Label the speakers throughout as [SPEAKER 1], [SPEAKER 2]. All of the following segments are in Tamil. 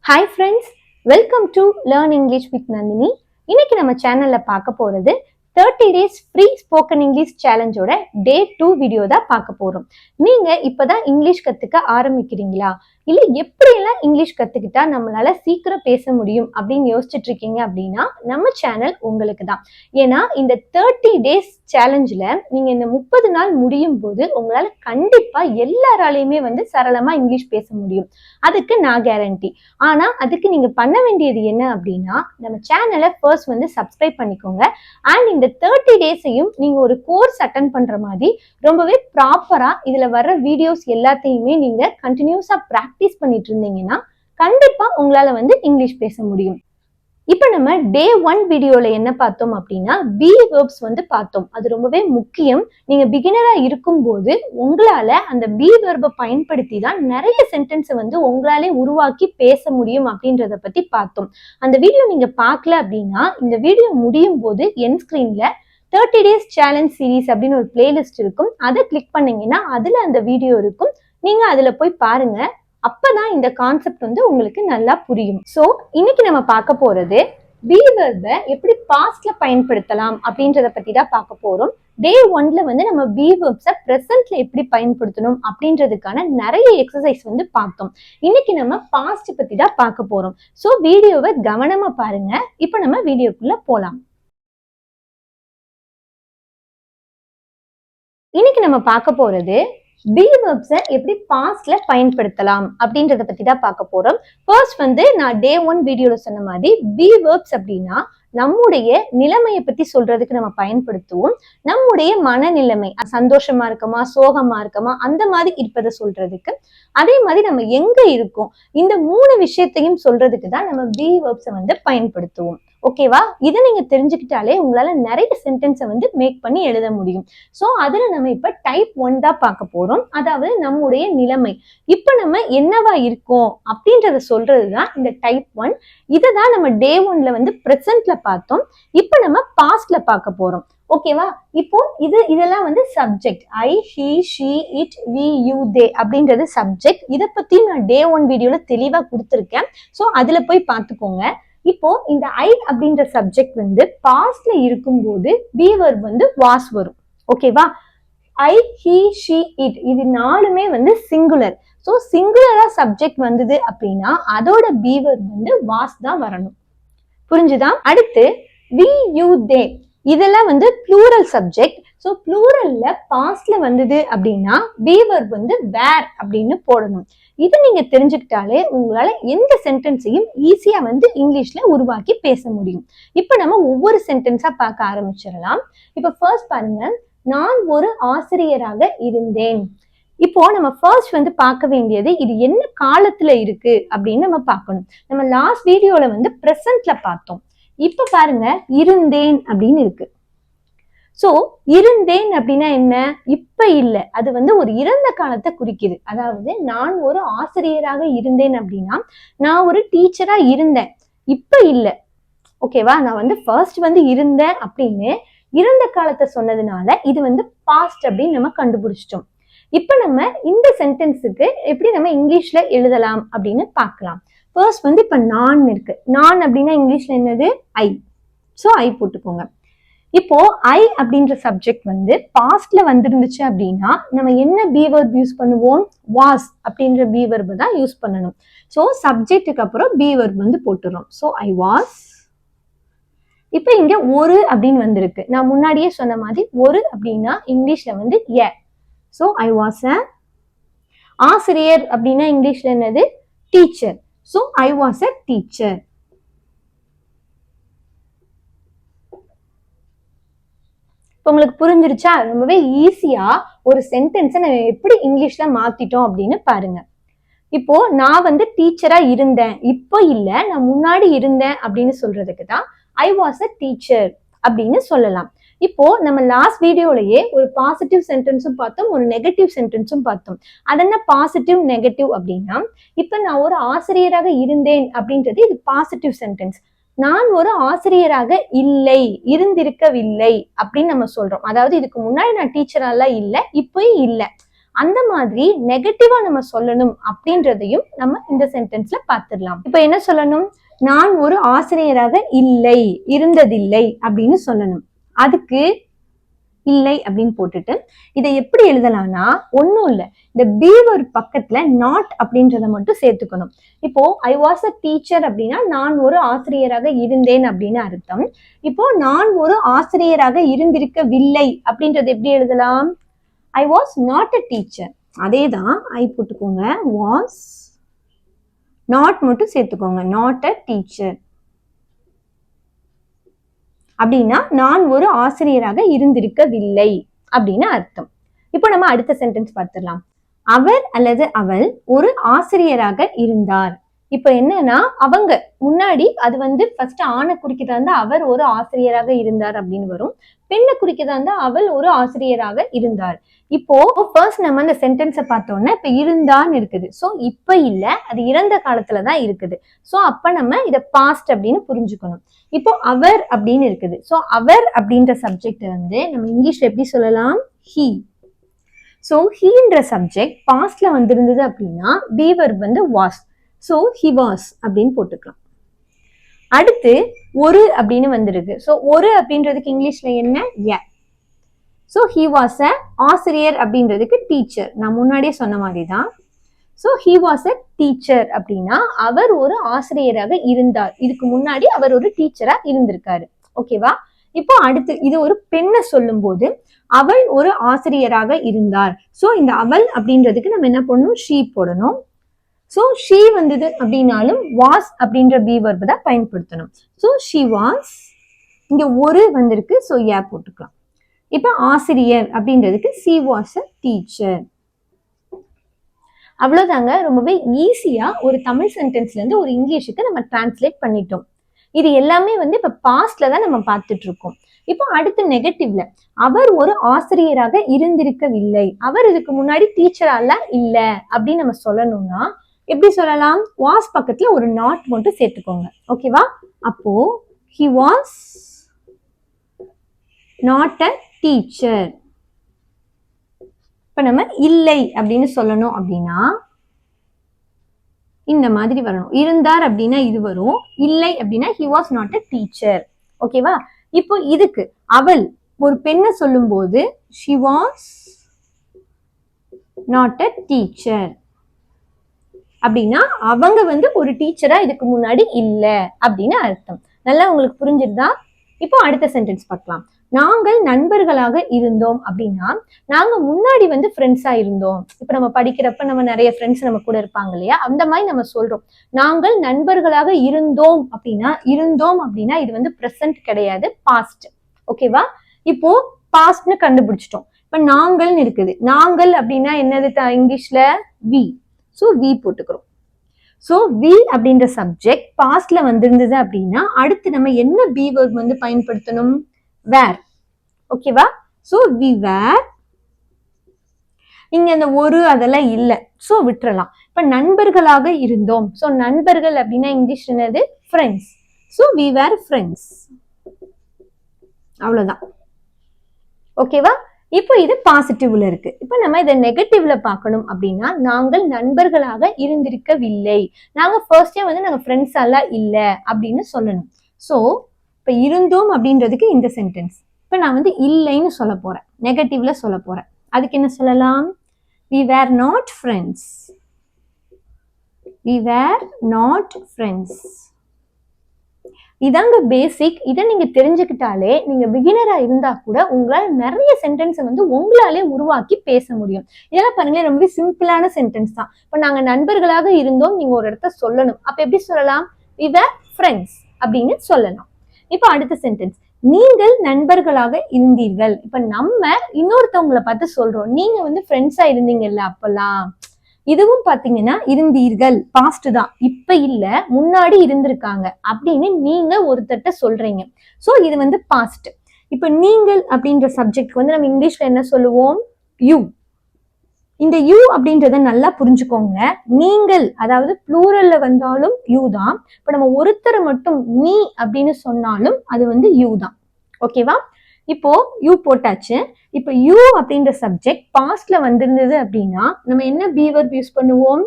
[SPEAKER 1] Hi friends, welcome to Learn English with Nandini. இன்னைக்கு நம்ம சேனல்ல பார்க்க போறது 30 days free spoken English challenge ஓட day 2 வீடியோ தான் பார்க்க போறோம். நீங்க இப்பதான் இங்கிலீஷ் கத்துக்க ஆரம்பிக்கிறீங்களா? இல்ல எப்படியெல்லாம் இங்கிலீஷ் கத்துக்கிட்டா நம்மளால சீக்கிரம் பேச முடியும் அப்படின்னு யோசிச்சுட்டு இருக்கீங்க அப்படின்னா நம்ம சேனல் உங்களுக்கு தான். ஏன்னா இந்த 30 days சேலஞ்சில் நீங்க இந்த 30 நாள் முடியும் போது உங்களால கண்டிப்பா எல்லாராலையுமே சரளமா இங்கிலீஷ் பேச முடியும். அதுக்கு நான் கேரண்டி. ஆனா அதுக்கு நீங்க பண்ண வேண்டியது என்ன அப்படின்னா நம்ம சேனலை ஃபர்ஸ்ட் சப்ஸ்கிரைப் பண்ணிக்கோங்க. அண்ட் இந்த 30 டேஸையும் நீங்க ஒரு கோர்ஸ் அட்டன் பண்ற மாதிரி ரொம்பவே ப்ராப்பரா இதுல வர்ற வீடியோஸ் எல்லாத்தையுமே நீங்க கண்டினியூஸா பிராக்டிஸ் பண்ணிட்டு இருந்தீங்கன்னா கண்டிப்பா உங்களால இங்கிலீஷ் பேச முடியும். இப்ப நம்ம டே 1 வீடியோல என்ன பார்த்தோம் அப்படின்னா பி வெர்ப்ஸ் பார்த்தோம். அது ரொம்பவே முக்கியம். நீங்க பிகினரா இருக்கும் போது உங்களால அந்த பி வெர்பை பயன்படுத்தி தான் நிறைய சென்டென்ஸ் உங்களாலே உருவாக்கி பேச முடியும் அப்படின்றத பத்தி பார்த்தோம். அந்த வீடியோ நீங்க பார்க்கல அப்படின்னா இந்த வீடியோ முடியும் போது என் ஸ்கிரீன்ல 30 டேஸ் சேலஞ்ச் சீரீஸ் அப்படின்னு ஒரு பிளேலிஸ்ட் இருக்கும். அதை கிளிக் பண்ணீங்கன்னா அதுல அந்த வீடியோ இருக்கும். நீங்க அதுல போய் பாருங்க. அப்பதான் இந்த கான்செப்ட் உங்களுக்கு நல்லா புரியும். சோ இன்னைக்கு நம்ம பார்க்க போறது பி வெர்பை எப்படி பாஸ்ட்ல பயன்படுத்தலாம் அப்படின்றத பத்தி தான் பார்க்க போறோம். டே 1ல நம்ம பி வெர்ப்ஸை பிரசன்ட்ல எப்படி பயன்படுத்தணும் அப்படின்றதுக்கான நிறைய எக்ஸசைஸ் பார்த்தோம். இன்னைக்கு நம்ம பாஸ்ட் பத்தி தான் பார்க்க போறோம். சோ வீடியோவை கவனமா பாருங்க. இப்ப நம்ம வீடியோக்குள்ள போலாம். இன்னைக்கு நம்ம பார்க்க போறது பி வெர்ப்ஸை எப்படி பாஸ்ட்ல பயன்படுத்தலாம் அப்படின்றத பத்தி தான் பார்க்க போறோம். ஃபர்ஸ்ட் நான் டே 1 வீடியோல சொன்ன மாதிரி பி வெர்ப்ஸ் அப்படின்னா நம்முடைய நிலைமையை பத்தி சொல்றதுக்கு நம்ம பயன்படுத்துவோம். நம்முடைய மனநிலைமை சந்தோஷமா இருக்கமா சோகமா இருக்கமா அந்த மாதிரி இருப்பதை சொல்றதுக்கு. அதே மாதிரி நம்ம எங்க இருக்கோம் இந்த 3 விஷயத்தையும் சொல்றதுக்கு தான் நம்ம பி வெர்ப்ஸை பயன்படுத்துவோம். ஓகேவா? இதை நீங்க தெரிஞ்சுக்கிட்டாலே உங்களால நிறைய சென்டென்ஸை மேக் பண்ணி எழுத முடியும். சோ அதுல நம்ம இப்ப டைப் 1 தான் பார்க்க போறோம். அதாவது நம்முடைய நிலைமை இப்ப நம்ம என்னவா இருக்கோம் அப்படின்றத சொல்றதுதான் இந்த டைப் 1. இதை தான் நம்ம டே 1ல பிரசன்ட்ல பார்த்தோம். இப்ப நம்ம பாஸ்ட்ல பார்க்க போறோம். ஓகேவா? இப்போ இதெல்லாம் subject. I, he, she, it, we, you, they அப்படின்றது சப்ஜெக்ட். இதை பத்தி நான் டே 1 வீடியோல தெளிவா கொடுத்துருக்கேன். சோ அதுல போய் பார்த்துக்கோங்க. இப்போ இந்த ஐ அப்படின்ற சப்ஜெக்ட் பாஸ்ட்ல இருக்கும்போது பி வெர்ப் வாஸ் வரும். ஓகேவா? ஐ, ஹி, ஷி, இட் இது நாலுமே சிங்குலர். சோ சிங்குலரா சப்ஜெக்ட் வந்தது அப்படின்னா அதோட பி வெர்ப் வாஸ் தான் வரணும். புரிஞ்சுதா? அடுத்து வி, யூ, தே இதெல்லாம் ப்ளூரல் சப்ஜெக்ட். சோ ப்ளூரல்ல பாஸ்ட்ல வந்தது அப்படின்னா பி வெர்ப் வேர் அப்படின்னு போடணும். இது நீங்க தெரிஞ்சுக்கிட்டாலே உங்களால எந்த சென்டென்ஸையும் ஈஸியா இங்கிலீஷ்ல உருவாக்கி பேச முடியும். இப்ப நம்ம ஒவ்வொரு சென்டென்ஸா பார்க்க ஆரம்பிச்சிடலாம். இப்ப ஃபர்ஸ்ட் பாருங்க, நான் ஒரு ஆசிரியராக இருந்தேன். இப்போ நம்ம ஃபர்ஸ்ட் பார்க்க வேண்டியது இது என்ன காலத்துல இருக்கு அப்படின்னு நம்ம பார்க்கணும். நம்ம லாஸ்ட் வீடியோல பிரசன்ட்ல பார்த்தோம். இப்ப பாருங்க இருந்தேன் அப்படின்னு இருக்கு. சோ இருந்தேன் அப்படின்னா என்ன? இப்ப இல்ல. அது ஒரு இறந்த காலத்தை குறிக்குது. அதாவது நான் ஒரு ஆசிரியராக இருந்தேன் அப்படின்னா நான் ஒரு டீச்சரா இருந்தேன், இப்ப இல்ல. ஓகேவா? நான் ஃபர்ஸ்ட் இருந்தேன் அப்படின்னு இறந்த காலத்தை சொன்னதுனால இது பாஸ்ட் அப்படின்னு நம்ம கண்டுபிடிச்சிட்டோம். இப்ப நம்ம இந்த சென்டென்ஸுக்கு எப்படி நம்ம இங்கிலீஷ்ல எழுதலாம் அப்படின்னு பார்க்கலாம். ஃபர்ஸ்ட் இப்ப நான் இருக்கு. நான் அப்படின்னா இங்கிலீஷ்ல என்னது? ஐ. சோ ஐ போட்டுக்கோங்க. இப்போ ஐ அப்படின்ற சப்ஜெக்ட் பாஸ்ட்ல இருந்துச்சு அப்படின்னா நம்ம என்ன பி வெர்ப் யூஸ் பண்ணுவோம்? வாஸ் அப்படின்ற பி வெர்ப் தான் யூஸ் பண்ணணும். சோ சப்ஜெக்ட்டுக்கு அப்புறம் பி வெர்ப் போட்டுறோம். So I was. இப்ப இங்க ஒரு அப்படின்னு வந்திருக்கு. நான் முன்னாடியே சொன்ன மாதிரி ஒரு அப்படின்னா இங்கிலீஷ்ல ஏ. சோ ஐ வாஸ் அ ஆசிரியர் அப்படின்னா இங்கிலீஷ்ல என்னது? Teacher. So I was a teacher. உங்களுக்கு புரிஞ்சிருச்சா? ரொம்பவே ஈஸியா ஒரு சென்டென்ஸை நம்ம எப்படி இங்கிலீஷ்ல மாத்திட்டோம் அப்படின்னு பாருங்க. இப்போ நான் டீச்சரா இருந்தேன், இப்போ இல்ல, நான் முன்னாடி இருந்தேன் அப்படின்னு சொல்றதுக்கு தான் ஐ வாஸ் அ டீச்சர் அப்படின்னு சொல்லலாம். இப்போ நம்ம லாஸ்ட் வீடியோலயே ஒரு பாசிட்டிவ் சென்டென்ஸும் பார்த்தோம், ஒரு நெகட்டிவ் சென்டென்ஸும் பார்த்தோம். அது என்ன பாசிட்டிவ் நெகட்டிவ் அப்படின்னா இப்ப நான் ஒரு ஆசிரியராக இருந்தேன் அப்படின்றது இது பாசிட்டிவ் சென்டென்ஸ். நான் ஒரு ஆசிரியராக இல்லை, இருந்திருக்கவில்லை அப்படின்னு நம்ம சொல்றோம். அதாவது இதுக்கு முன்னாடி நான் டீச்சராலாம் இல்லை, இப்பயும் இல்லை. அந்த மாதிரி நெகட்டிவா நம்ம சொல்லணும் அப்படின்றதையும் நம்ம இந்த சென்டென்ஸ்ல பார்த்துடலாம். இப்ப என்ன சொல்லணும்? நான் ஒரு ஆசிரியராக இல்லை, இருந்ததில்லை அப்படின்னு சொல்லணும். அதுக்கு இல்லை அப்படின்னு போட்டுட்டு இதை எப்படி எழுதலாம்னா, ஒன்னும் இல்ல, இந்த பி வெர்ப் பக்கத்துல நாட் அப்படின்றத மட்டும் சேர்த்துக்கணும். இப்போ ஐ வாஸ் அ டீச்சர் அப்படின்னா நான் ஒரு ஆசிரியராக இருந்தேன் அப்படின்னு அர்த்தம். இப்போ நான் ஒரு ஆசிரியராக இருந்திருக்கவில்லை அப்படின்றது எப்படி எழுதலாம்? I was not a teacher. அதே தான், ஐ போட்டுக்கோங்க, வாஸ் நாட் மட்டும் சேர்த்துக்கோங்க, நாட் அ டீச்சர் அப்படின்னா நான் ஒரு ஆசிரியராக இருந்திருக்கவில்லை அப்படின்னு அர்த்தம். இப்போ நம்ம அடுத்த சென்டென்ஸ் பார்த்துடலாம். அவர் அல்லது அவள் ஒரு ஆசிரியராக இருந்தார். இப்ப என்னன்னா, அவங்க முன்னாடி அது வந்து ஃபர்ஸ்ட் ஆணை குறிக்கிறதா இருந்தா அவர் ஒரு ஆசிரியராக இருந்தார் அப்படின்னு வரும். பெண்ணை குறிக்கிறதா இருந்தா அவள் ஒரு ஆசிரியராக இருந்தார். இப்போ ஃபர்ஸ்ட் நம்ம அந்த சென்டென்ஸை பார்த்தோம்னா இப்ப இருந்தான்னு இருக்குது. சோ இப்ப இல்ல, அது இறந்த காலத்துலதான் இருக்குது. சோ அப்ப நம்ம இத பாஸ்ட் அப்படின்னு புரிஞ்சுக்கணும். இப்போ அவர் அப்படின்னு இருக்குது. சோ அவர் அப்படின்ற சப்ஜெக்ட் வந்து நம்ம இங்கிலீஷ்ல எப்படி சொல்லலாம்? ஹி. சோ ஹீன்ற சப்ஜெக்ட் பாஸ்ட்ல வந்திருந்தது அப்படின்னா பி வெர்ப் வந்து வாஸ். சோ ஹி வாஸ் அப்படின்னு போட்டுக்கலாம். அடுத்து ஒரு அப்படின்னு வந்திருக்கு. சோ ஒரு அப்படின்றதுக்கு இங்கிலீஷ்ல என்ன? ய. சோ ஹி வாஸ் அ ஆசிரியர் அப்படின்றதுக்கு டீச்சர். நான் முன்னாடியே சொன்ன மாதிரி தான். So he was a teacher அப்படின்னா அவர் ஒரு ஆசிரியராக இருந்தார். இதுக்கு முன்னாடி அவர் ஒரு டீச்சரா இருந்திருக்காரு. ஓகேவா? இப்போ அடுத்து இது ஒரு பெண்ணை சொல்லும் போது அவள் ஒரு ஆசிரியராக இருந்தார். சோ இந்த அவள் அப்படின்றதுக்கு நம்ம என்ன பண்ணணும்? ஷீ போடணும். சோ ஷீ வந்தது அப்படின்னாலும் வாஸ் அப்படின்ற பி வெர்ப் தான் பயன்படுத்தணும். So she was. இங்க ஒரு வந்திருக்கு. சோ யா போட்டுக்கலாம். இப்ப ஆசிரியர் அப்படின்றதுக்கு சி வாஸ் அ டீச்சர். அவ்வளவுதாங்க. ரொம்பவே ஈஸியா ஒரு தமிழ் சென்டென்ஸ்ல இருந்து ஒரு இங்கிலீஷுக்கு நம்ம டிரான்ஸ்லேட் பண்ணிட்டோம். இது எல்லாமே வந்து இப்ப பாஸ்ட்ல தான் நம்ம பார்த்துட்டு இருக்கோம். இப்போ அடுத்து நெகட்டிவ்ல, அவர் ஒரு ஆசிரியராக இருந்திருக்கவில்லை. அவர் இதுக்கு முன்னாடி டீச்சரால இல்ல அப்படின்னு நம்ம சொல்லணும்னா எப்படி சொல்லலாம்? வாஸ் பக்கத்துல ஒரு நாட் மட்டும் சேர்த்துக்கோங்க. ஓகேவா? அப்போ he was not a teacher. இப்ப நம்ம இல்லை அப்படின்னு சொல்லணும் அப்படின்னா இந்த மாதிரி வரணும். இருந்தார் அப்படின்னா இது வரும். இல்லை அப்படின்னா he was not a teacher. ஓகேவா? இப்போ இதுக்கு அவள் ஒரு பெண்ணை சொல்லும் போது she was not a teacher அப்படின்னா அவங்க வந்து ஒரு டீச்சரா இதுக்கு முன்னாடி இல்ல அப்படின்னு அர்த்தம். நல்லா உங்களுக்கு புரிஞ்சிருதா? இப்போ அடுத்த சென்டென்ஸ் பார்க்கலாம். நாங்கள் நண்பர்களாக இருந்தோம் அப்படின்னா நாங்க முன்னாடி வந்து ஃப்ரெண்ட்ஸா இருந்தோம். இப்ப நம்ம படிக்கிறப்ப நம்ம நிறைய ஃப்ரெண்ட்ஸ் நம்ம கூட இருப்பாங்க இல்லையா? அந்த மாதிரி நம்ம சொல்றோம். நாங்கள் நண்பர்களாக இருந்தோம் அப்படின்னா இது வந்து பிரசன்ட் கிடையாது, பாஸ்ட். ஓகேவா? இப்போ பாஸ்ட்னு கண்டுபிடிச்சிட்டோம். இப்ப நாங்கள்னு இருக்குது. நாங்கள் அப்படின்னா என்னது இங்கிலீஷ்ல? வி. சோ வி போட்டுக்கிறோம். சோ வி அப்படின்ற சப்ஜெக்ட் பாஸ்ட்ல வந்திருந்தது அப்படின்னா அடுத்து நம்ம என்ன பி வெர்ப் வந்து பயன்படுத்தணும்? வேர். ஓகேவா? So we were. இங்க அந்த ஒரு அதெல்லாம் இல்ல. சோ விட்டுறலாம். இப்ப நண்பர்களாக இருந்தோம். சோ நண்பர்கள் அப்படின்னா இங்கிலீஷ் என்னது? Friends. So we were friends. அவ்வளவுதான். ஓகேவா? இப்போ இது பாசிட்டிவ்ல இருக்கு. இப்ப நம்ம இதை நெகட்டிவ்ல பார்க்கணும் அப்படின்னா நாங்கள் நண்பர்களாக இருந்திருக்கவில்லை. நாங்க ஃபர்ஸ்டே வந்து நாங்க ஃப்ரெண்ட்ஸ் எல்லாம் இல்ல அப்படின்னு சொல்லணும். சோ இப்ப இருந்தோம் அப்படின்றதுக்கு இந்த சென்டென்ஸ். இப்ப நான் வந்து இல்லைன்னு சொல்ல போறேன், நெகட்டிவ்ல சொல்ல போறேன். அதுக்கு என்ன சொல்லலாம்? we were not friends. we were not friends. இதாங்க பேசிக். இதை நீங்க தெரிஞ்சுக்கிட்டாலே நீங்க பிகினரா இருந்தா கூட உங்களால நிறைய சென்டென்ஸை வந்து உங்களாலே உருவாக்கி பேச முடியும். இதெல்லாம் பாருங்களேன், ரொம்ப சிம்பிளான சென்டென்ஸ் தான். இப்ப நாங்க நண்பர்களாக இருந்தோம் நீங்க ஒரு இடத்த சொல்லணும். அப்ப எப்படி சொல்லலாம்? we were friends அப்படின்னு சொல்லலாம். இப்ப அடுத்த சென்டென்ஸ், நீங்கள் நண்பர்களாக இருந்தீர்கள். இப்ப நம்ம இன்னொருத்தவங்களை பார்த்து சொல்றோம், நீங்க வந்து ஃப்ரெண்ட்ஸா இருந்தீங்கல்ல அப்பெல்லாம். இதுவும் பாத்தீங்கன்னா இருந்தீர்கள், பாஸ்ட் தான், இப்ப இல்ல, முன்னாடி இருந்திருக்காங்க அப்படின்னு நீங்க ஒருத்தட்ட சொல்றீங்க. சோ இது வந்து பாஸ்ட். இப்ப நீங்கள் அப்படின்ற சப்ஜெக்ட் வந்து நம்ம இங்கிலீஷ்ல என்ன சொல்லுவோம்? யூ. இந்த யூ அப்படின்றத நல்லா புரிஞ்சுக்கோங்க. நீங்கள் அதாவது ப்ளூரல்ல வந்தாலும் யூ தான். இப்ப நம்ம ஒருத்தரை மட்டும் நீ அப்படின்னு சொன்னாலும் அது வந்து யூ தான். ஓகேவா? இப்போ யூ போட்டாச்சு. இப்போ யூ அப்படின்ற சப்ஜெக்ட் பாஸ்ட்ல வந்திருந்தது அப்படின்னா நம்ம என்ன பி வெர்ப் யூஸ் பண்ணுவோம்?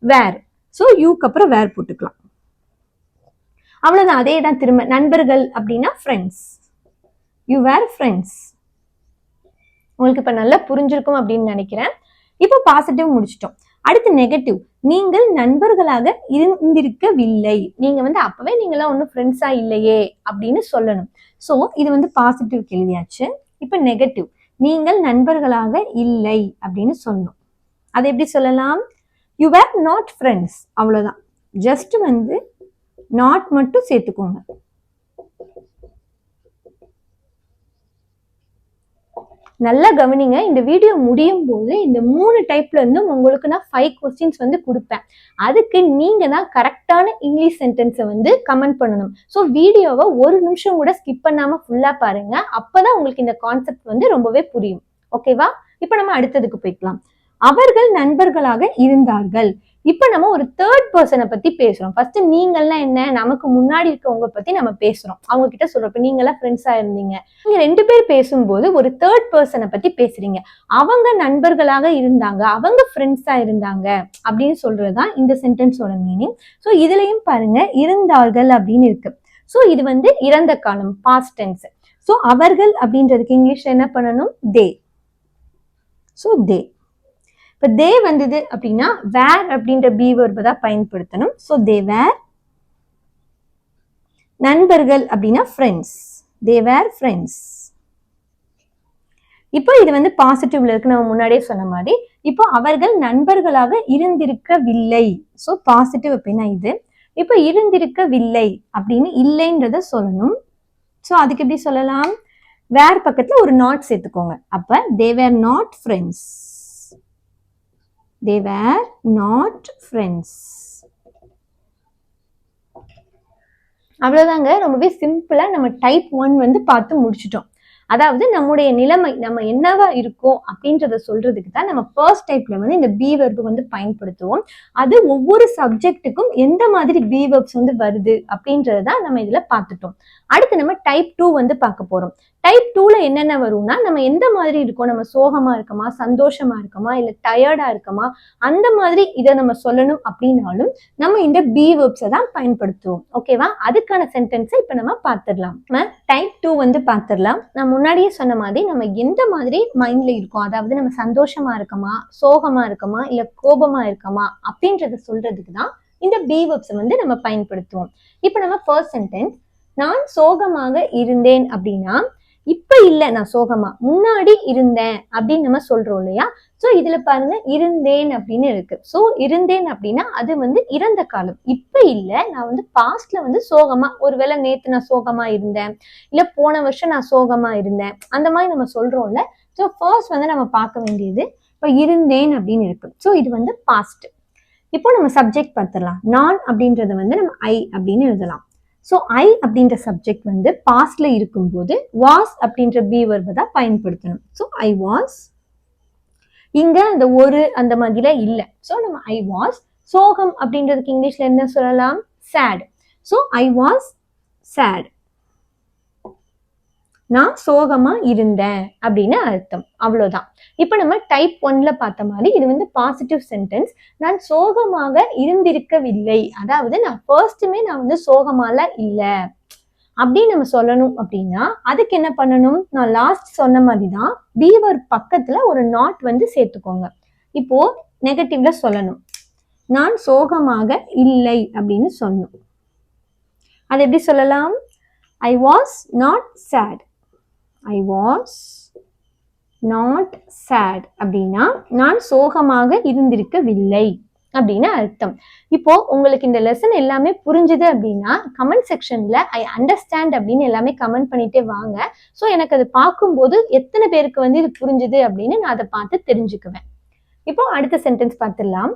[SPEAKER 1] வேர். ஸோ யூக்கு அப்புறம் வேர் போட்டுக்கலாம். அவ்வளவுதான். அதே தான் திரும்ப. நண்பர்கள் அப்படின்னா ஃப்ரெண்ட்ஸ். You where friends. உங்களுக்கு இப்ப நல்லா புரிஞ்சிருக்கும் அப்படின்னு நினைக்கிறேன். இப்போ பாசிட்டிவ் முடிச்சிட்டோம். அடுத்து நெகட்டிவ். நீங்கள் நண்பர்களாக இருந்திருக்கவில்லை. நீங்க வந்து அப்பவே நீங்களாம் ஒன்னும் ஃப்ரெண்ட்ஸா இல்லையே அப்படின்னு சொல்லணும். சோ இது வந்து பாசிட்டிவ் எழுதியாச்சு. இப்ப நெகட்டிவ். நீங்கள் நண்பர்களாக இல்லை அப்படின்னு சொல்லணும். அது எப்படி சொல்லலாம்? You were not friends. அவ்வளவுதான். ஜஸ்ட் வந்து நாட் மட்டும் சேர்த்துக்கோங்க. நல்லா கவனிங்க. இந்த வீடியோ முடியும் போது இந்த 3 டைப்ல இருந்தும் உங்களுக்கு நான் 5 கொஸ்டின்ஸ் வந்து கொடுப்பேன். அதுக்கு நீங்க தான் கரெக்டான இங்கிலீஷ் சென்டென்ஸை வந்து கமெண்ட் பண்ணணும். ஸோ வீடியோவை 1 நிமிஷம் கூட ஸ்கிப் பண்ணாம ஃபுல்லா பாருங்க. அப்பதான் உங்களுக்கு இந்த கான்செப்ட் வந்து ரொம்பவே புரியும். ஓகேவா? இப்ப நம்ம அடுத்ததுக்கு போய்க்கலாம். அவர்கள் நண்பர்களாக இருந்தார்கள். இப்ப நம்ம ஒரு தேர்ட் பர்சனை பத்தி பேசுறோம். ஃபர்ஸ்ட் நீங்கள்லாம் என்ன, நமக்கு முன்னாடி இருக்கவங்க பத்தி நம்ம பேசுறோம். அவங்க கிட்ட சொல்றோம், இப்ப நீங்க எல்லாம் ஃப்ரெண்ட்ஸா இருந்தீங்க, நீங்க 2 பேர் பேசும்போது ஒரு தேர்ட் பர்சனை பத்தி பேசுறீங்க. அவங்க நண்பர்களாக இருந்தாங்க, அவங்க ஃப்ரெண்ட்ஸா இருந்தாங்க அப்படின்னு சொல்றதுதான் இந்த சென்டென்ஸோட மீனிங். ஸோ இதுலயும் பாருங்க, இருந்தார்கள் அப்படின்னு இருக்கு. ஸோ இது வந்து இறந்த காலம், பாஸ்ட் டென்ஸ். ஸோ அவர்கள் அப்படின்றதுக்கு இங்கிலீஷ்ல என்ன பண்ணணும்? தே. So they. இப்ப தே வந்தது அப்படின்னா வேர் அப்படின்ற பி வெர்பை தான் பயன்படுத்தணும். ஸோ தே வேர். நண்பர்கள் அப்படின்னா ஃப்ரெண்ட்ஸ். தே வேர் ஃப்ரெண்ட்ஸ். இப்போ இது வந்து பாசிட்டிவ்ல இருக்கு, நம்ம முன்னாடியே சொன்ன மாதிரி. இப்போ அவர்கள் நண்பர்களாக இருந்திருக்கவில்லை. ஸோ பாசிட்டிவ் அப்படின்னா இது. இப்போ இருந்திருக்கவில்லை அப்படின்னு இல்லைன்றத சொல்லணும். ஸோ அதுக்கு எப்படி சொல்லலாம்? வேர் பக்கத்துல ஒரு நாட் சேர்த்துக்கோங்க. அப்ப they were not friends. They were not friends. அவ்வளவுதாங்க. ரொம்பவே சிம்பிளா நம்ம டைப் 1 வந்து பார்த்து முடிச்சிட்டோம். அதாவது நம்முடைய நிலைமை, நம்ம என்னவா இருக்கோம் அப்படின்றத சொல்றதுக்கு தான் நம்ம ஃபர்ஸ்ட் டைப்ல வந்து இந்த பி வெர்ப் வந்து பயன்படுத்துவோம். அது ஒவ்வொரு சப்ஜெக்ட்டுக்கும் எந்த மாதிரி பி வெர்ப்ஸ் வந்து வருது அப்படின்றத நம்ம இதுல பார்த்துட்டோம். அடுத்து நம்ம டைப் 2 வந்து பார்க்க போறோம். டைப் 2ல என்னென்ன வரும்னா, நம்ம எந்த மாதிரி இருக்கோம், நம்ம சோகமா இருக்கமா, சந்தோஷமா இருக்கமா, இல்ல டயர்டா இருக்கமா, அந்த மாதிரி இதை நம்ம சொல்லணும் அப்படின்னாலும் நம்ம இந்த பி வெர்ப்ஸை தான் பயன்படுத்துவோம். ஓகேவா? அதுக்கான சென்டென்ஸை இப்ப நம்ம பார்த்துடலாம். நம்ம டைப் 2 வந்து பார்த்துடலாம். நான் முன்னாடியே சொன்ன மாதிரி நம்ம எந்த மாதிரி மைண்ட்ல இருக்கோம், அதாவது நம்ம சந்தோஷமா இருக்கமா, சோகமா இருக்கமா, இல்ல கோபமா இருக்கமா அப்படின்றத சொல்றதுக்கு தான் இந்த பி வெர்ப்ஸை வந்து நம்ம பயன்படுத்துவோம். இப்ப நம்ம ஃபர்ஸ்ட் சென்டென்ஸ், நான் சோகமாக இருந்தேன் அப்படின்னா, இப்ப இல்ல நான் சோகமா, முன்னாடி இருந்தேன் அப்படின்னு நம்ம சொல்றோம் இல்லையா? சோ இதுல பாருங்க, இருந்தேன் அப்படின்னு இருக்கு. சோ இருந்தேன் அப்படின்னா அது வந்து இறந்த காலம். இப்ப இல்ல, நான் வந்து பாஸ்ட்ல வந்து சோகமா, ஒருவேளை நேத்து நான் சோகமா இருந்தேன், இல்ல போன வருஷம் நான் சோகமா இருந்தேன், அந்த மாதிரி நம்ம சொல்றோம்ல. சோ ஃபர்ஸ்ட் வந்து நம்ம பார்க்க வேண்டியது இப்ப இருந்தேன் அப்படின்னு இருக்கு. சோ இது வந்து பாஸ்ட். இப்போ நம்ம சப்ஜெக்ட் பார்த்துடலாம். நான் அப்படின்றத வந்து நம்ம ஐ அப்படின்னு எழுதலாம். ஸோ ஐ அப்படின்ற சப்ஜெக்ட் வந்து பாஸ்ட்ல இருக்கும்போது வாஸ் அப்படின்ற பி வெர்பை தான் பயன்படுத்தணும். So I was. இங்க அந்த ஒரு அந்த மாதிரில இல்ல. ஸோ நம்ம ஐ வாஸ். சோகம் அப்படின்றதுக்கு இங்கிலீஷ்ல என்ன சொல்லலாம்? Sad. So I was sad. நான் சோகமா இருந்தேன் அப்படின்னு அர்த்தம். அவ்வளவுதான். இப்ப நம்ம டைப் 1ல பார்த்த மாதிரி இது வந்து பாசிட்டிவ் சென்டென்ஸ். நான் சோகமாக இருந்திருக்கவில்லை, அதாவது நான் ஃபர்ஸ்ட்டுமே நான் வந்து சோகமால இல்ல அப்படின்னு நம்ம சொல்லணும் அப்படின்னா அதுக்கு என்ன பண்ணணும்? நான் லாஸ்ட் சொன்ன மாதிரி தான் பி வெர்ப் பக்கத்துல ஒரு நாட் வந்து சேர்த்துக்கோங்க. இப்போ நெகட்டிவ்ல சொல்லணும், நான் சோகமாக இல்லை அப்படின்னு சொல்லணும். அது எப்படி சொல்லலாம்? I was not chat. I was not sad அப்படின்னா நான் சோகமாக இருந்திருக்கவில்லை அப்படின்னு அர்த்தம். இப்போ உங்களுக்கு இந்த லெசன் எல்லாமே புரிஞ்சுது அப்படின்னா கமெண்ட் செக்ஷன்ல ஐ அண்டர்ஸ்டாண்ட் அப்படின்னு எல்லாமே கமெண்ட் பண்ணிட்டே வாங்க. ஸோ எனக்கு அது பார்க்கும்போது எத்தனை பேருக்கு வந்து இது புரிஞ்சுது அப்படின்னு நான் அதை பார்த்து தெரிஞ்சுக்குவேன். இப்போ அடுத்த சென்டென்ஸ் பார்த்துடலாம்.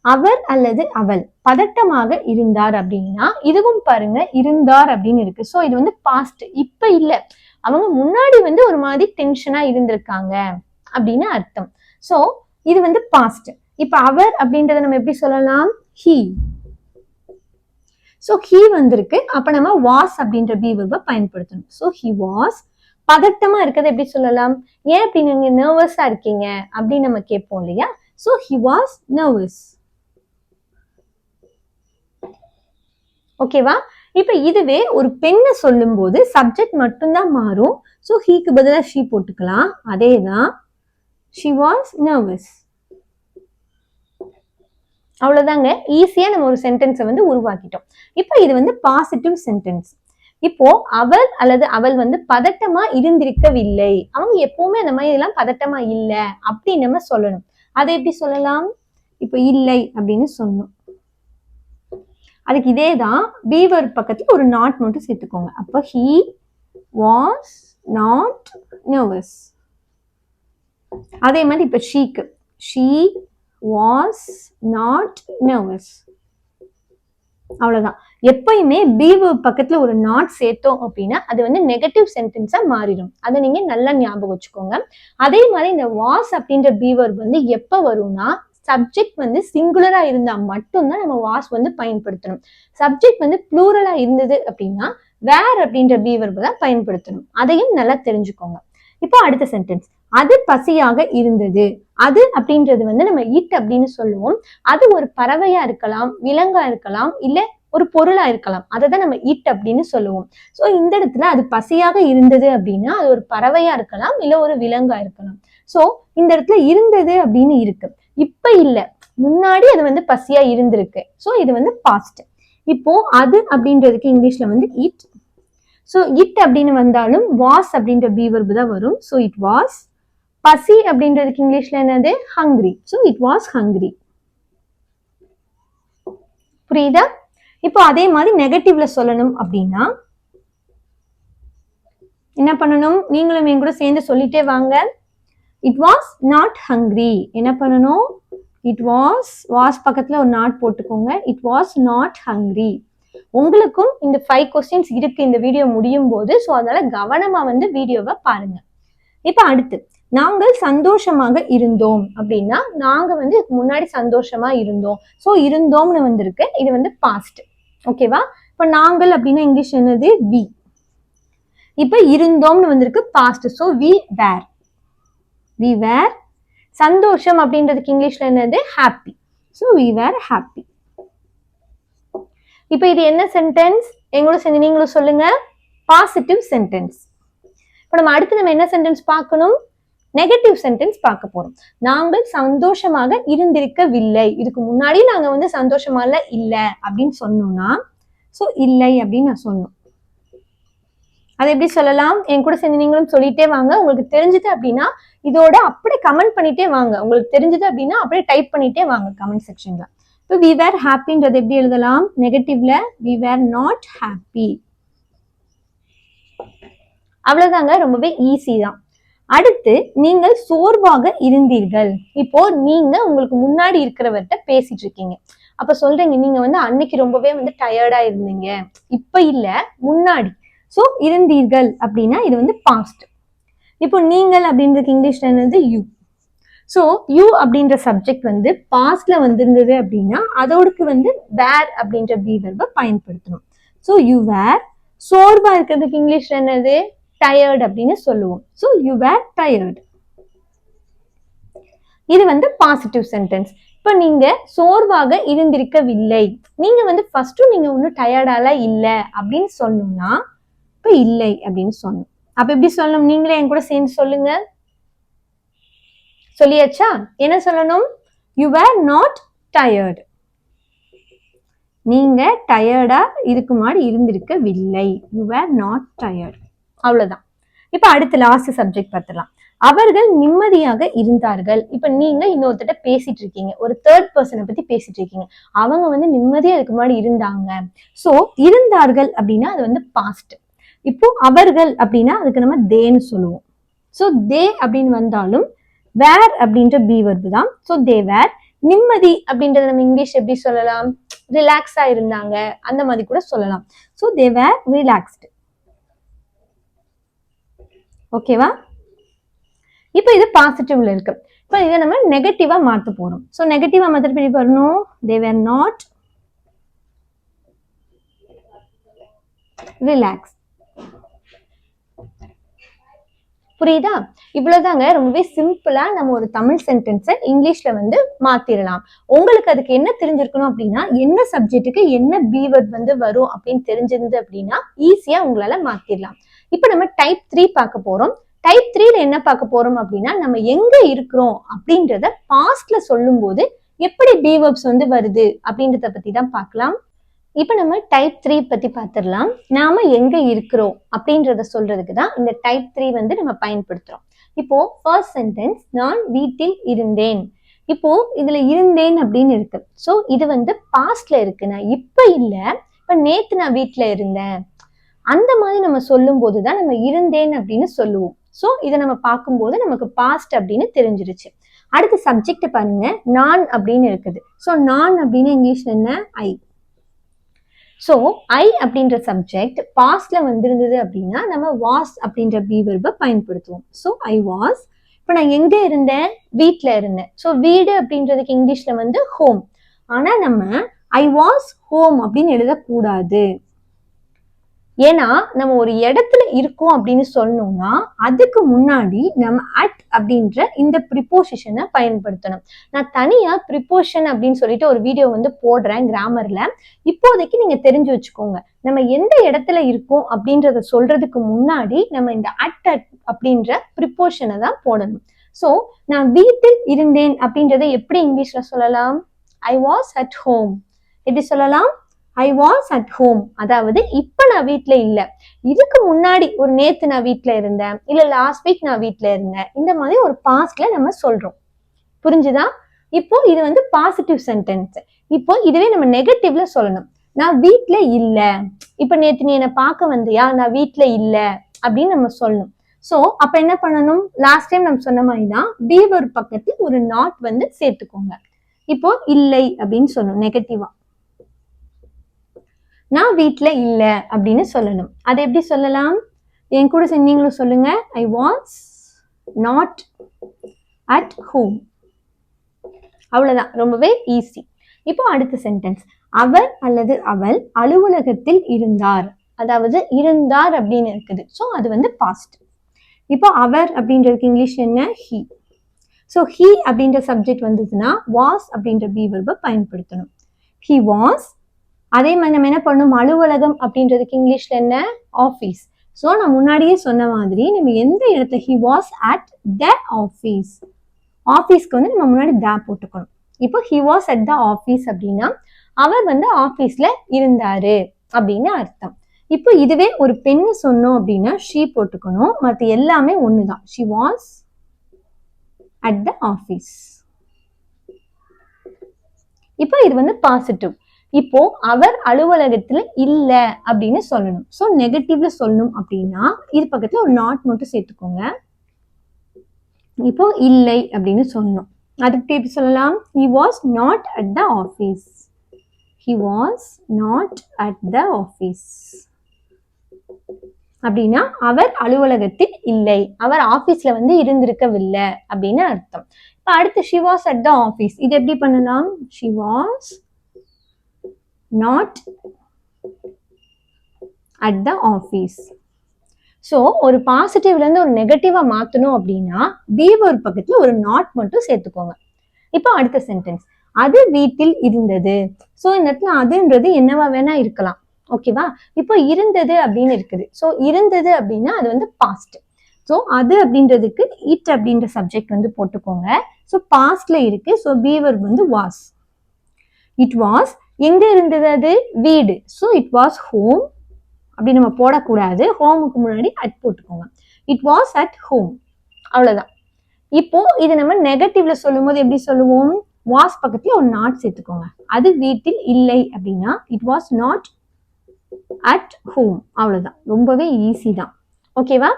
[SPEAKER 1] அவர் அல்லது அவள் பதட்டமாக இருந்தார் அப்படின்னா இதுவும் பாருங்க இருந்தார் அப்படின்னு இருக்கு. ஸோ இது வந்து பாஸ்ட், இப்ப இல்ல, அவங்க முன்னாடி வந்து ஒரு மாதிரி டென்ஷனா இருந்திருக்காங்க அப்படின்னு அர்த்தம். சோ இது வந்து பாஸ்ட். இப்ப அவர் அப்படின்றத நம்ம எப்படி சொல்லலாம்? ஹீ. சோ ஹீ வந்திருக்கு, அப்ப நம்ம வாஸ் அப்படின்ற பி வெர்பை பயன்படுத்தணும். So he was. பதட்டமா இருக்கிறது எப்படி சொல்லலாம்? ஏன் அப்படி நீங்க நர்வஸா இருக்கீங்க அப்படின்னு நம்ம கேட்போம் இல்லையா? So he was nervous. ஓகேவா? இப்ப இதுவே ஒரு பெண்ணை சொல்லும் போது சப்ஜெக்ட் மட்டும்தான் மாறும். சோ ஹீக்கு பதிலா ஷீ போட்டுக்கலாம். அதேதான் she was nervous. அவ்வளவுதாங்க. ஈஸியா நம்ம ஒரு சென்டென்ஸை வந்து உருவாக்கிட்டோம். இப்போ இது வந்து பாசிட்டிவ் சென்டென்ஸ். இப்போ அவள் அல்லது அவள் வந்து பதட்டமா இருந்திருக்கவில்லை. அவங்க எப்பவுமே அந்த மாதிரி எல்லாம் பதட்டமா இல்ல அப்படின்னு நம்ம சொல்லணும். அதை எப்படி சொல்லலாம்? இப்போ இல்லை அப்படின்னு சொல்லணும். அதுக்கு இதேதான் பி வெர்ப் பக்கத்துல ஒரு நாட் மட்டும் சேர்த்துக்கோங்க. அப்போ he was not nervous. அதே மாதிரி இப்ப ஷீக்கு she was not nervous. அவ்வளவுதான். எப்பயுமே பி வெர்ப் பக்கத்துல ஒரு நாட் சேர்த்தோம் அப்படின்னா அது வந்து நெகட்டிவ் சென்டென்ஸா மாறிடும். அதை நீங்க நல்லா ஞாபகம் வச்சுக்கோங்க. அதே மாதிரி இந்த வாஸ் அப்படின்ற பி வெர்ப் வந்து எப்ப வரும்னா சப்ஜெக்ட் வந்து சிங்குலரா இருந்தா மட்டும்தான் நம்ம வாஸ் வந்து பயன்படுத்தணும். சப்ஜெக்ட் வந்து ப்ளூரலா இருந்தது அப்படின்னா வேர் அப்படின்ற பி வெர்ப் தான் பயன்படுத்தணும். அதையும் நல்லா தெரிஞ்சுக்கோங்க. இப்போ அடுத்த சென்டென்ஸ், அது பசியாக இருந்தது. அது அப்படின்றது வந்து நம்ம இட் அப்படின்னு சொல்லுவோம். அது ஒரு பறவையா இருக்கலாம், விலங்கா இருக்கலாம், இல்ல ஒரு பொருளா இருக்கலாம். அதை தான் நம்ம இட் அப்படின்னு சொல்லுவோம். ஸோ இந்த இடத்துல அது பசியாக இருந்தது அப்படின்னா அது ஒரு பறவையா இருக்கலாம், இல்ல ஒரு விலங்கா இருக்கலாம். ஸோ இந்த இடத்துல இருந்தது அப்படின்னு இருக்கு. இப்ப இல்ல, முன்னாடி அது வந்து பசியா இருந்திருக்கு. ஸோ இது வந்து பாஸ்ட். இப்போ அது அப்படின்றதுக்கு இங்கிலீஷ்ல வந்து இட். ஸோ இட் அப்படின்னு வந்தாலும் வாஸ் அப்படின்ற பி வெர்ப் தான் வரும். So it was. பசி அப்படின்றதுக்கு இங்கிலீஷ்ல என்னது? Hungry. So it was hungry. புரியுதா? இப்போ அதே மாதிரி நெகட்டிவ்ல சொல்லணும் அப்படின்னா என்ன பண்ணணும்? நீங்களும் என் கூட சேர்ந்து சொல்லிட்டே வாங்க. It was not hungry. என்ன பண்ணணும்? இட் வாஸ் பக்கத்துல ஒரு நாட் போட்டுக்கோங்க. It was not hungry. உங்களுக்கும் இந்த 5 கொஸ்டின்ஸ் இருக்கு இந்த வீடியோ முடியும் போது. ஸோ அதனால கவனமா வந்து வீடியோவை பாருங்க. இப்ப அடுத்து, நாங்கள் சந்தோஷமாக இருந்தோம் அப்படின்னா நாங்க வந்து முன்னாடி சந்தோஷமா இருந்தோம். ஸோ இருந்தோம்னு வந்திருக்கு. இது வந்து பாஸ்ட். ஓகேவா? இப்ப நாங்கள் அப்படின்னா இங்கிலீஷ் என்னது? வி. இப்ப இருந்தோம்னு வந்திருக்கு past. So we were. We were. சந்தோஷம் அப்படின்றதுக்கு இங்கிலீஷ்ல என்னது? Happy. So we were happy. இப்ப இது என்ன சென்டென்ஸ்? எங்களோட சேர்ந்து நீங்களும் சொல்லுங்க. Positive sentence. இப்ப நம்ம அடுத்து நம்ம என்ன சென்டென்ஸ் பார்க்கணும்? நெகட்டிவ் சென்டென்ஸ் பார்க்க போறோம். நாங்கள் சந்தோஷமாக இருந்திருக்கவில்லை. இதுக்கு முன்னாடி நாங்க வந்து சந்தோஷமா இல்ல அப்படின்னு சொன்னோம்னா சோ இல்லை அப்படின்னு நான் சொன்னோம். அதை எப்படி சொல்லலாம்? என் கூட சேர்ந்து நீங்களும் சொல்லிட்டே வாங்க. உங்களுக்கு தெரிஞ்சது அப்படின்னா இதோட அப்படியே கமெண்ட் பண்ணிட்டே வாங்க. உங்களுக்கு தெரிஞ்சது அப்படின்னா அப்படியே டைப் பண்ணிட்டே வாங்க கமெண்ட் செக்ஷன்ல. இப்போ we were happyன்றது எப்படி எழுதலாம்? நெகட்டிவ்ல we were not happy. அவ்வளவுதாங்க. ரொம்பவே ஈஸி தான். அடுத்து, நீங்கள் சோர்வாக இருந்தீர்கள். இப்போ நீங்க உங்களுக்கு முன்னாடி இருக்கிறவர்கிட்ட பேசிட்டு இருக்கீங்க. அப்ப சொல்றீங்க நீங்க வந்து அன்னைக்கு ரொம்பவே வந்து டயர்டா இருந்தீங்க. இப்ப இல்ல, முன்னாடி. சோ இருந்தீர்கள் அப்படின்னா இது வந்து பாஸ்ட். இப்போ நீங்கள் அப்படின்றது இங்கிலீஷ்ல என்னது? யூ. சோ யூ அப்படின்ற சப்ஜெக்ட் வந்து பாஸ்ட்ல வந்திருந்தது அப்படின்னா அதோடுக்கு வந்து வேர் அப்படின்ற பி வெர்பை பயன்படுத்தணும். So you were. சோர்வா இருக்கிறதுக்கு இங்கிலீஷ்ல என்னது? டயர்ட் அப்படின்னு சொல்லுவோம். So you were tired. இது வந்து பாசிட்டிவ் சென்டென்ஸ். இப்ப நீங்க சோர்வாக இருந்திருக்கவில்லை. நீங்க வந்து ஃபர்ஸ்ட் நீங்க ஒன்னும் டயர்டால இல்ல அப்படின்னு சொல்லணும்னா இப்ப இல்லை அப்படின்னு சொல்லணும். அப்ப எப்படி சொல்லணும்? நீங்களே என் கூட சேர்ந்து சொல்லுங்க. சொல்லியாச்சா? என்ன சொல்லணும்? You were not tired. நீங்க டயர்டா இதுக்கு முன்னாடி இருந்திருக்கவில்லை. You were not tired. அவ்வளவுதான். இப்ப அடுத்த லாஸ்ட் சப்ஜெக்ட் பார்த்துலாம். அவர்கள் நிம்மதியாக இருந்தார்கள். இப்ப நீங்க இன்னொருத்தட்ட பேசிட்டு இருக்கீங்க, ஒரு தேர்ட் பர்சனை பத்தி பேசிட்டு இருக்கீங்க. அவங்க வந்து நிம்மதியா இதுக்கு முன்னாடி இருந்தாங்க. சோ இருந்தார்கள் அப்படின்னா அது வந்து பாஸ்ட். இப்போ அவர்கள் அப்படின்னா அதுக்கு நம்ம தேன்னு சொல்லுவோம். சோ தே அப்படின்னு வந்தாலும் வேர் அப்படின்ற பி வெர்ப் தான். சோ தே வேர். நிம்மதி அப்படின்றத நம்ம இங்கிலீஷ் எப்படி சொல்லலாம்? ரிலாக்ஸா இருந்தாங்க, அந்த மாதிரி கூட சொல்லலாம். So they were relaxed. ஓகேவா? இப்போ இது பாசிட்டிவ்ல இருக்கு. இப்போ இதை நம்ம நெகட்டிவா மாத்த போறோம். சோ நெகட்டிவா மாத்திட்டு எப்படி வரணும்? தே வேர் நாட் ரிலாக்ஸ். புரியுதா? இவ்வளவுதாங்க. ரொம்பவே சிம்பிளா நம்ம ஒரு தமிழ் சென்டென்ஸை இங்கிலீஷ்ல வந்து மாத்திரலாம். உங்களுக்கு அதுக்கு என்ன தெரிஞ்சிருக்கணும் அப்படின்னா, என்ன சப்ஜெக்ட்டுக்கு என்ன பி வேர்ட் வந்து வரும் அப்படின்னு தெரிஞ்சிருந்து அப்படின்னா ஈஸியா உங்களால மாத்திரலாம். இப்ப நம்ம டைப் 3 பார்க்க போறோம். டைப் 3ல என்ன பார்க்க போறோம் அப்படின்னா, நம்ம எங்க இருக்கிறோம் அப்படின்றத பாஸ்ட்ல சொல்லும் போது எப்படி பி வேர்ப்ஸ் வந்து வருது அப்படின்றத பத்தி தான் பார்க்கலாம். இப்ப நம்ம டைப் 3 பத்தி பார்த்திடலாம். நாம எங்க இருக்கிறோம் அப்படின்றத சொல்றதுக்கு தான் இந்த டைப் 3 வந்து நம்ம பயன்படுத்துறோம். இப்போ ஃபர்ஸ்ட் சென்டென்ஸ், நான் வீட்டில் இருந்தேன். இப்போ இதுல இருந்தேன் அப்படின்னு இருக்கு. சோ இது வந்து பாஸ்ட்ல இருக்கு. நான் இப்ப இல்ல, இப்ப நேத்து நான் வீட்டுல இருந்தேன். அந்த மாதிரி நம்ம சொல்லும் போதுதான் நம்ம இருந்தேன் அப்படின்னு சொல்லுவோம். சோ இதை நம்ம பார்க்கும்போது நமக்கு பாஸ்ட் அப்படின்னு தெரிஞ்சிருச்சு. அடுத்த சப்ஜெக்ட் பாருங்க, நான் அப்படின்னு இருக்குது. சோ நான் அப்படின்னு இங்கிலீஷ்ல என்ன? ஐ. ஸோ ஐ அப்படின்ற சப்ஜெக்ட் பாஸ்ட்ல வந்திருந்தது அப்படின்னா நம்ம வாஸ் அப்படின்ற பி வெர்பை பயன்படுத்துவோம். So I was. இப்போ நான் எங்க இருந்தேன்? வீட்டில் இருந்தேன். ஸோ வீடு அப்படின்றதுக்கு இங்கிலீஷ்ல வந்து ஹோம். ஆனா நம்ம ஐ வாஸ் ஹோம் அப்படின்னு எழுதக்கூடாது. ஏன்னா நம்ம ஒரு இடத்துல இருக்கோம் அப்படின்னு சொல்லணும்னா அதுக்கு முன்னாடி நம்ம அட் அப்படின்ற இந்த ப்ரிப்போசிஷனை பயன்படுத்தணும். நான் தனியா ப்ரிப்போஷன் அப்படின்னு சொல்லிட்டு ஒரு வீடியோ வந்து போடுறேன் கிராமர்ல. இப்போதைக்கு நீங்க தெரிஞ்சு வச்சுக்கோங்க, நம்ம எந்த இடத்துல இருக்கோம் அப்படின்றத சொல்றதுக்கு முன்னாடி நம்ம இந்த அட் அப்படின்ற ப்ரிப்போஷனை தான் போடணும். ஸோ நான் வீட்டில் இருந்தேன் அப்படின்றத எப்படி இங்கிலீஷ்ல சொல்லலாம்? I was at home. எப்படி சொல்லலாம்? I was at home. அதாவது இப்ப நான் வீட்டுல இல்ல, இதுக்கு முன்னாடி ஒரு நேத்து நான் வீட்டுல இருந்தேன், இல்ல லாஸ்ட் வீக் நான் வீட்டுல இருந்தேன். இந்த மாதிரி ஒரு பாஸ்ட்ல நம்ம சொல்றோம். புரிஞ்சுதா? இப்போ இது வந்து பாசிட்டிவ் சென்டென்ஸ். இப்போ இதுவே நம்ம நெகட்டிவ்ல சொல்லணும். நான் வீட்டுல இல்ல, இப்ப நேத்து நீ என்ன பார்க்க வந்தியா, நான் வீட்டுல இல்ல அப்படின்னு நம்ம சொல்லணும். சோ அப்ப என்ன பண்ணணும்? லாஸ்ட் டைம் நம்ம சொன்ன மாதிரி தான் பி வெர்ப் பக்கத்துல ஒரு நாட் வந்து சேர்த்துக்கோங்க. இப்போ இல்லை அப்படின்னு சொல்லணும் நெகட்டிவா. நான் வீட்டுல இல்ல அப்படின்னு சொல்லணும். அதை எப்படி சொல்லலாம்? என் கூட நீங்களும் சொல்லுங்க. I was not at home. அவ்வளவுதான், ரொம்பவே ஈஸி. இப்போ அடுத்த சென்டென்ஸ், அவர் அல்லது அவள் அலுவலகத்தில் இருந்தார். அதாவது இருந்தார் அப்படின்னு இருக்குது. ஸோ அது வந்து பாஸ்ட். இப்போ அவர் அப்படின்றதுக்கு இங்கிலீஷ் என்ன? ஹி. ஸோ ஹி அப்படின்ற சப்ஜெக்ட் வந்ததுன்னா வாஸ் அப்படின்ற பி வெர்பை பயன்படுத்தணும். He was. அதே மாதிரி நம்ம என்ன பண்ணணும்? அலுவலகம் அப்படின்றதுக்கு இங்கிலீஷ்ல என்ன? ஆஃபீஸ். ஸோ நான் முன்னாடியே சொன்ன மாதிரி நம்ம எந்த இடத்துல he was at the office. ஆஃபீஸ்க்கு வந்து நம்ம முன்னாடி த போட்டுக்கணும். இப்போ he was at the office அப்படின்னா அவர் வந்து ஆஃபீஸ்ல இருந்தாரு அப்படின்னு அர்த்தம். இப்போ இதுவே ஒரு பெண்ணு சொன்னோம் அப்படின்னா ஷீ போட்டுக்கணும். மற்ற எல்லாமே ஒண்ணுதான். She was at the office. இப்போ இது வந்து பாசிட்டிவ். இப்போ அவர் அலுவலகத்துல இல்ல அப்படின்னு சொல்லணும். சோ நெகட்டிவ்ல சொல்லணும் அப்படின்னா இது பக்கத்துல ஒரு நாட் மட்டும் சேர்த்துக்கோங்க. இப்போ இல்லை அப்படின்னு சொல்லணும். அதுக்கு எப்படி சொல்லலாம்? he was not at the office. he was not at the office அப்படின்னா அவர் அலுவலகத்தில் இல்லை, அவர் ஆபீஸ்ல வந்து இருந்திருக்கவில்லை அப்படின்னு அர்த்தம். இப்ப அடுத்து she was at the office. இது எப்படி பண்ணலாம்? she was not at the office. So ஒரு பாசிட்டிவ்ல இருந்து ஒரு நெகட்டிவா மாத்தணும் அப்படின்னா பி வெர்ப் பக்கத்துல ஒரு நாட் மட்டும் சேர்த்துக்கோங்க. இப்போ அடுத்த சென்டென்ஸ், அது வீட்டில் இருந்தது. ஸோ இந்த இடத்துல அதுன்றது என்னவா வேணா இருக்கலாம். ஓகேவா? இப்போ இருந்தது அப்படின்னு இருக்குது. ஸோ இருந்தது அப்படின்னா அது வந்து பாஸ்ட். ஸோ அது அப்படின்றதுக்கு இட் அப்படின்ற சப்ஜெக்ட் வந்து போட்டுக்கோங்க. ஸோ பாஸ்ட்ல இருக்கு. ஸோ பி வெர்ப் வந்து வாஸ். It was. எங்க இருந்தது? அது வீடு. So it was home. அப்படி நம்ம போடக்கூடாது. ஹோமுக்கு முன்னாடி அட் போட்டுக்கோங்க. It was at home. அவ்வளவுதான். இப்போ இது நம்ம நெகட்டிவ்ல சொல்லும் போது எப்படி சொல்லுவோம்? வாஸ் பக்கத்துல ஒரு நாட் சேர்த்துக்கோங்க. அது வீட்டில் இல்லை அப்படின்னா it was not at home. அவ்வளவுதான். ரொம்பவே ஈஸி தான். ஓகேவா?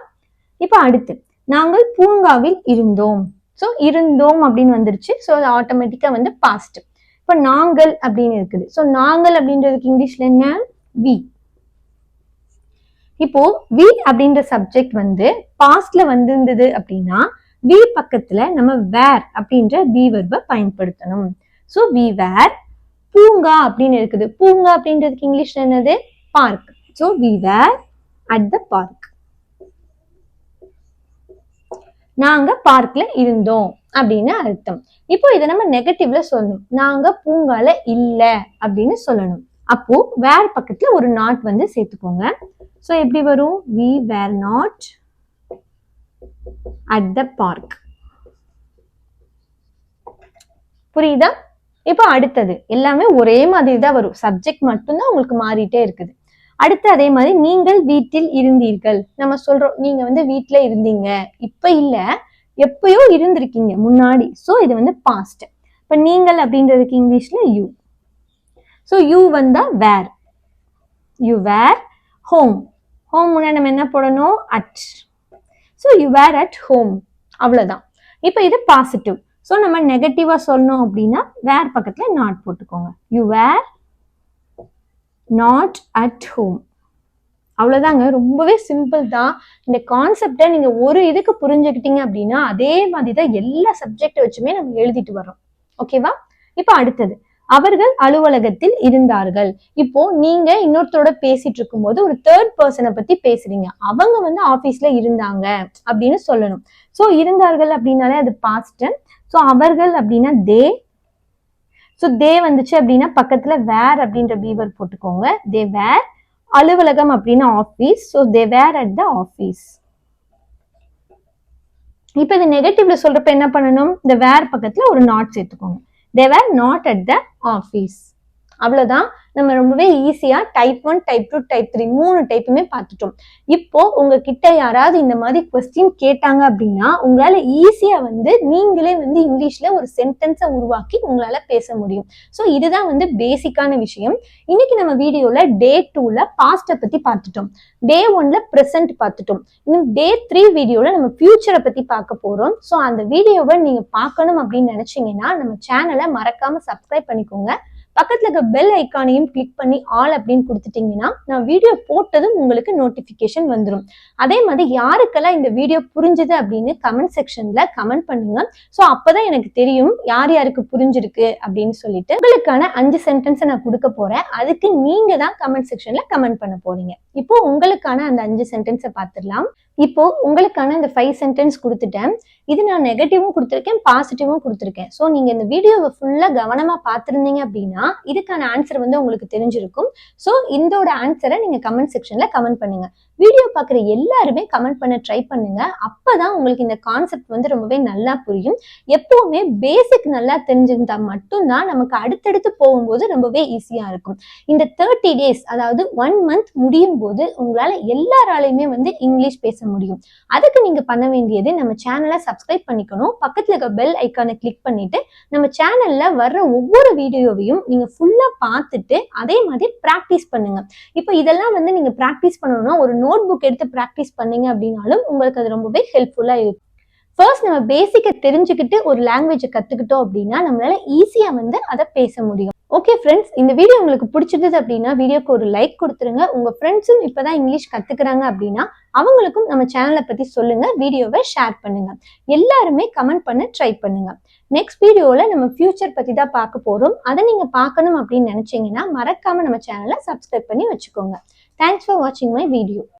[SPEAKER 1] இப்போ அடுத்து, நாங்கள் பூங்காவில் இருந்தோம். ஸோ இருந்தோம் அப்படின்னு வந்துருச்சு. ஸோ அது ஆட்டோமேட்டிக்கா வந்து பாஸ்ட். இப்போ நாங்கள் அப்படின்னு இருக்குது. ஸோ நாங்கள் அப்படின்றதுக்கு இங்கிலீஷ்ல என்ன? வி. இப்போ வி அப்படின்ற சப்ஜெக்ட் வந்து பாஸ்ட்ல வந்திருந்தது அப்படின்னா வி பக்கத்துல நம்ம வேர் அப்படின்ற பி வெர்பை பயன்படுத்தணும். So we were. பூங்கா அப்படின்னு இருக்குது. பூங்கா அப்படின்றதுக்கு இங்கிலீஷ்ல என்னது? Park. So we were at the park. நாங்க பார்க்ல இருந்தோம் அப்படின்னு அர்த்தம். இப்போ இதை நம்ம நெகட்டிவ்ல சொல்லணும். நாங்க பூங்கால இல்ல அப்படின்னு சொல்லணும். அப்போ வேர் பக்கத்துல ஒரு நாட் வந்து சேர்த்துக்கோங்க. சோ எப்படி வரும்? we were not at the park. புரியுதா? இப்போ அடுத்தது எல்லாமே ஒரே மாதிரி தான் வரும். சப்ஜெக்ட் மட்டும்தான் உங்களுக்கு மாறிட்டே இருக்குது. அடுத்து அதே மாதிரி நீங்கள் வீட்டில் இருந்தீர்கள். நம்ம சொல்றோம் நீங்க வந்து வீட்டுல இருந்தீங்க, இப்ப இல்ல, எப்பயோ இருந்திருக்கீங்க முன்னாடி. சோ இது வந்து பாஸ்ட். இப்ப நீங்கள் அப்படின்றதுக்கு இங்கிலீஷ்ல யூ. சோ யூ வந்தா were. You were home. Home முன்னாடி நம்ம என்ன போடணும்? At. So you were at home. அவ்வளவுதான். இப்ப இது பாசிட்டிவ். சோ நம்ம நெகட்டிவா சொல்லணும் அப்படின்னா வேர் பக்கத்துல நாட் போட்டுக்கோங்க. You were not at home. அவ்வளவுதாங்க. ரொம்பவே சிம்பிள் தான். இந்த கான்செப்டை நீங்க ஒரு இதுக்கு புரிஞ்சுக்கிட்டீங்க அப்படின்னா அதே மாதிரிதான் எல்லா சப்ஜெக்ட் வச்சுமே நம்ம எழுதிட்டு வரோம். ஓகேவா? இப்ப அடுத்தது அவர்கள் அலுவலகத்தில் இருந்தார்கள். இப்போ நீங்க இன்னொருத்தரோட பேசிட்டு இருக்கும் போது ஒரு தேர்ட் பர்சனை பத்தி பேசுறீங்க. அவங்க வந்து ஆபீஸ்ல இருந்தாங்க அப்படின்னு சொல்லணும். சோ இருந்தார்கள் அப்படின்னாலே அது பாஸ்ட். சோ அவர்கள் அப்படின்னா தே. சோ தே வந்துச்சு அப்படின்னா பக்கத்துல வேர் அப்படின்ற பீவர் போட்டுக்கோங்க. தே வேர். அலுவலகம் அப்படின்னா office. So they were at the office. இப்ப இது நெகட்டிவ்ல சொல்றப்ப என்ன பண்ணணும்? இந்த வேர் பக்கத்துல ஒரு நாட் சேர்த்துக்கோங்க. they were not at the office. அவ்வளவுதான். நம்ம ரொம்பவே ஈஸியா டைப் 1, டைப் 2, டைப் 3 3 டைப்புமே பார்த்துட்டோம். இப்போ உங்ககிட்ட யாராவது இந்த மாதிரி கொஸ்டின் கேட்டாங்க அப்படின்னா உங்களால ஈஸியா வந்து நீங்களே வந்து இங்கிலீஷ்ல ஒரு சென்டென்ஸை உருவாக்கி உங்களால பேச முடியும். ஸோ இதுதான் வந்து பேசிக்கான விஷயம். இன்னைக்கு நம்ம வீடியோல டே 2ல பாஸ்ட பத்தி பார்த்துட்டோம். டே 1ல ப்ரெசென்ட் பார்த்துட்டோம். இன்னும் டே 3 வீடியோல நம்ம ஃபியூச்சரை பத்தி பார்க்க போறோம். ஸோ அந்த வீடியோவை நீங்க பார்க்கணும் அப்படின்னு நினைச்சீங்கன்னா நம்ம சேனலை மறக்காம சப்ஸ்கிரைப் பண்ணிக்கோங்க. பக்கத்துல இருக்க பெல் ஐக்கானையும் கிளிக் பண்ணி ஆல் அப்படின்னு கொடுத்துட்டீங்கன்னா நான் வீடியோ போட்டதும் உங்களுக்கு நோட்டிபிகேஷன் வந்துடும். அதே மாதிரி யாருக்கெல்லாம் இந்த வீடியோ புரிஞ்சுது அப்படின்னு கமெண்ட் செக்ஷன்ல கமெண்ட் பண்ணுங்க. ஸோ அப்பதான் எனக்கு தெரியும் யார் யாருக்கு புரிஞ்சிருக்கு அப்படின்னு சொல்லிட்டு. உங்களுக்கான 5 சென்டென்ஸை நான் கொடுக்க போறேன். அதுக்கு நீங்க தான் கமெண்ட் செக்ஷன்ல கமெண்ட் பண்ண போறீங்க. இப்போ உங்களுக்கான அந்த 5 சென்டென்ஸை பார்த்துடலாம். இப்போ உங்களுக்கான இந்த 5 சென்டென்ஸ் கொடுத்துட்டேன். இது நான் நெகட்டிவும் கொடுத்துருக்கேன், பாசிட்டிவும் கொடுத்துருக்கேன். ஸோ நீங்க இந்த வீடியோவை ஃபுல்லா கவனமா பார்த்துருந்தீங்க அப்படின்னா இதுக்கான ஆன்சர் வந்து உங்களுக்கு தெரிஞ்சிருக்கும். ஸோ இதோட ஆன்சரை நீங்க கமெண்ட் செக்ஷன்ல கமெண்ட் பண்ணுங்க. வீடியோ பார்க்குற எல்லாருமே கமெண்ட் பண்ண ட்ரை பண்ணுங்க. அப்பதான் உங்களுக்கு இந்த கான்செப்ட் வந்து ரொம்பவே நல்லா புரியும். எப்பவுமே பேசிக் நல்லா தெரிஞ்சிருந்தா மட்டும்தான் நமக்கு அடுத்தடுத்து போகும்போது ரொம்பவே ஈஸியா இருக்கும். இந்த 30 days அதாவது 1 month முடியும் போது உங்களால எல்லாராலையுமே வந்து இங்கிலீஷ் பேச முடியும். அதுக்கு நீங்க பண்ண வேண்டியது நம்ம சேனலை சப்ஸ்கிரைப் பண்ணிக்கணும். பக்கத்துல இருக்க பெல் ஐக்கானை கிளிக் பண்ணிட்டு நம்ம சேனல்ல வர்ற ஒவ்வொரு வீடியோவையும் நீங்க ஃபுல்லா பார்த்துட்டு அதே மாதிரி பிராக்டிஸ் பண்ணுங்க. இப்போ இதெல்லாம் வந்து நீங்க பிராக்டிஸ் பண்ணணும்னா ஒரு நோட் புக் எடுத்து பிராக்டிஸ் பண்ணீங்க அப்படின்னாலும் உங்களுக்கு அது ரொம்பவே ஹெல்ப்ஃபுல்லா இருக்கும். ஃபர்ஸ்ட் நம்ம பேசிக்கை தெரிஞ்சுக்கிட்டு ஒரு லாங்குவேஜை கத்துக்கிட்டோம் அப்படின்னா நம்மளால ஈஸியா வந்து அதை பேச முடியும். ஓகே ஃப்ரெண்ட்ஸ், இந்த வீடியோ உங்களுக்கு பிடிச்சிருந்தது அப்படின்னா வீடியோக்கு ஒரு லைக் கொடுத்துருங்க. உங்க ஃப்ரெண்ட்ஸும் இப்பதான் இங்கிலீஷ் கத்துக்கிறாங்க அப்படின்னா அவங்களுக்கும் நம்ம சேனலை பத்தி சொல்லுங்க. வீடியோவை ஷேர் பண்ணுங்க. எல்லாருமே கமெண்ட் பண்ண ட்ரை பண்ணுங்க. நெக்ஸ்ட் வீடியோல நம்ம ஃபியூச்சர் பத்தி தான் பார்க்க போறோம். அதை நீங்க பார்க்கணும் அப்படின்னு நினைச்சீங்கன்னா மறக்காம நம்ம சேனலை சப்ஸ்கிரைப் பண்ணி வச்சுக்கோங்க. தேங்க்ஸ் ஃபார் வாட்சிங் மை வீடியோ.